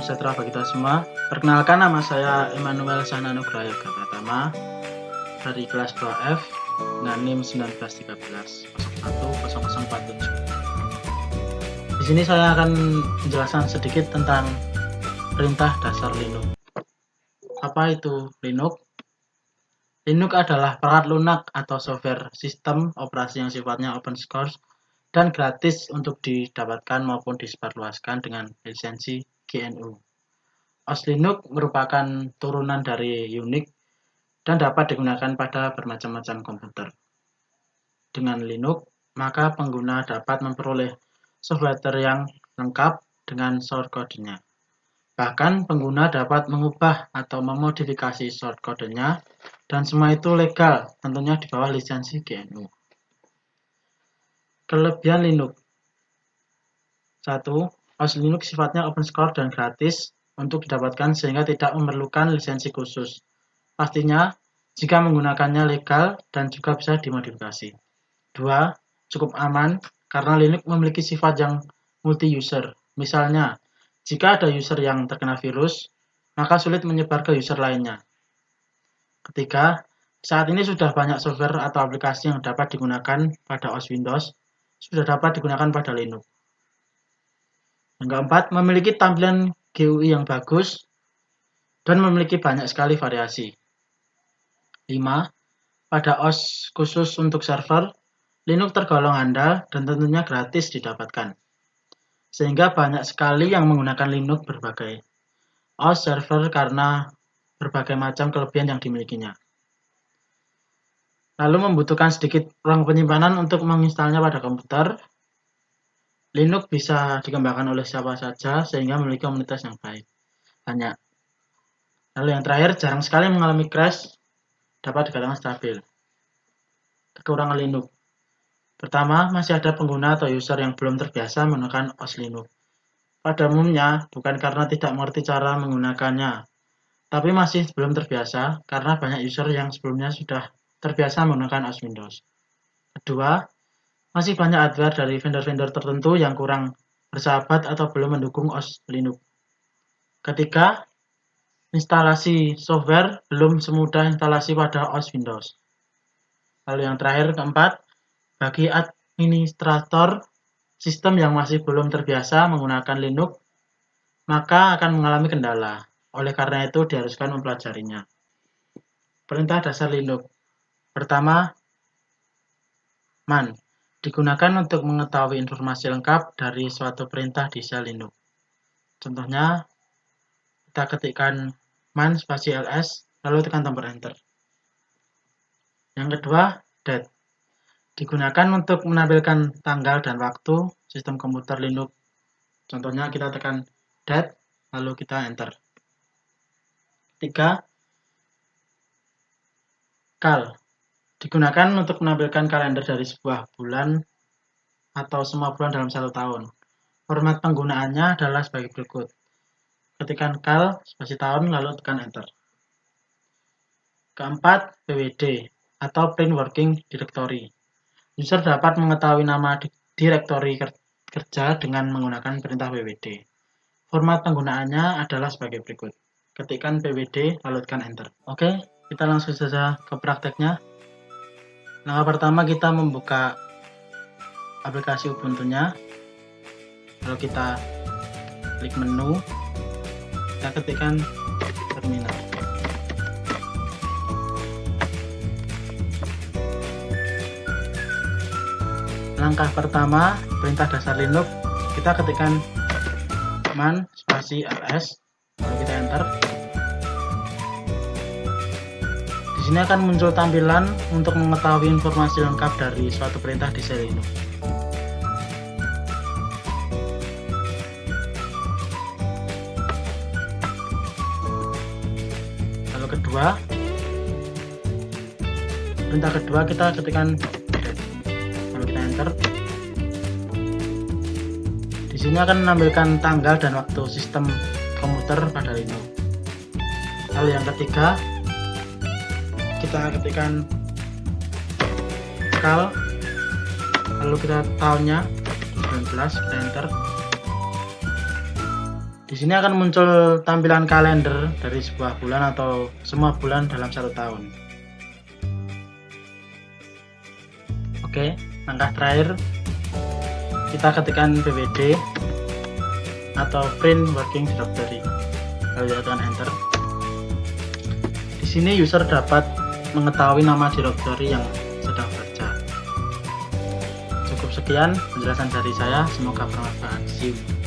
sejahtera bagi kita semua. Perkenalkan, nama saya Emmanuel Sahnanugrah Yoga Pratama dari kelas 2F dengan NIM 1913 01 0047. Di sini saya akan menjelaskan sedikit tentang perintah dasar Linux. Apa itu Linux? Linux adalah perangkat lunak atau software sistem operasi yang sifatnya open source dan gratis untuk didapatkan maupun disebarluaskan dengan lisensi GNU. OS Linux merupakan turunan dari Unix dan dapat digunakan pada bermacam-macam komputer. Dengan Linux, maka pengguna dapat memperoleh software yang lengkap dengan shortcode-nya. Bahkan pengguna dapat mengubah atau memodifikasi shortcode-nya dan semua itu legal, tentunya di bawah lisensi GNU. Kelebihan Linux. 1. OS Linux sifatnya open source dan gratis untuk didapatkan sehingga tidak memerlukan lisensi khusus. Pastinya, jika menggunakannya legal dan juga bisa dimodifikasi. 2. Cukup aman karena Linux memiliki sifat yang multi-user. Misalnya, jika ada user yang terkena virus, maka sulit menyebar ke user lainnya. Ketiga, saat ini sudah banyak software atau aplikasi yang dapat digunakan pada OS Windows, sudah dapat digunakan pada Linux. Yang keempat, memiliki tampilan GUI yang bagus dan memiliki banyak sekali variasi. 5. Pada OS khusus untuk server, Linux tergolong handal dan tentunya gratis didapatkan. Sehingga banyak sekali yang menggunakan Linux berbagai OS server karena berbagai macam kelebihan yang dimilikinya. Lalu membutuhkan sedikit ruang penyimpanan untuk menginstalnya pada komputer. Linux bisa dikembangkan oleh siapa saja sehingga memiliki komunitas yang banyak. Lalu yang terakhir, jarang sekali mengalami crash, dapat dikatakan stabil. Kekurangan Linux. Pertama, masih ada pengguna atau user yang belum terbiasa menggunakan OS Linux. Pada umumnya, bukan karena tidak mengerti cara menggunakannya, tapi masih belum terbiasa karena banyak user yang sebelumnya sudah terbiasa menggunakan OS Windows. Kedua, masih banyak hardware dari vendor-vendor tertentu yang kurang bersahabat atau belum mendukung OS Linux. Ketiga, instalasi software belum semudah instalasi pada OS Windows. Lalu yang terakhir, keempat, bagi administrator sistem yang masih belum terbiasa menggunakan Linux, maka akan mengalami kendala. Oleh karena itu, diharuskan mempelajarinya. Perintah dasar Linux. Pertama, man. Digunakan untuk mengetahui informasi lengkap dari suatu perintah di shell Linux. Contohnya, kita ketikkan man spasi ls, lalu tekan tombol enter. Yang kedua, det. Digunakan untuk menampilkan tanggal dan waktu sistem komputer Linux. Contohnya kita tekan det, lalu kita enter. Ketiga, cal. Digunakan untuk menampilkan kalender dari sebuah bulan atau semua bulan dalam satu tahun. Format penggunaannya adalah sebagai berikut. Ketikkan cal spasi tahun, lalu tekan enter. Keempat, pwd atau print working directory. User dapat mengetahui nama direktori kerja dengan menggunakan perintah pwd. Format penggunaannya adalah sebagai berikut. Ketikkan pwd, lalu tekan enter. Oke, kita langsung saja ke prakteknya. Langkah pertama, kita membuka aplikasi Ubuntu-nya. Lalu kita klik menu, kita ketikkan terminal. Langkah pertama, perintah dasar Linux, kita ketikkan man spasi ls, lalu kita enter. Di sini akan muncul tampilan untuk mengetahui informasi lengkap dari suatu perintah di shell Linux. Lalu perintah kedua kita ketikkan lalu kita enter. Di sini akan menampilkan tanggal dan waktu sistem komputer pada Linux. Lalu yang ketiga, kita ketikkan cal, lalu kita tahunnya 19, kita enter. Di sini akan muncul tampilan kalender dari sebuah bulan atau semua bulan dalam satu tahun. Oke, langkah terakhir kita ketikkan PWD atau Print Working Directory. Lalu tekan Enter. Di sini user dapat mengetahui nama directory yang sedang baca. Cukup sekian penjelasan dari saya, semoga bermanfaat. See you.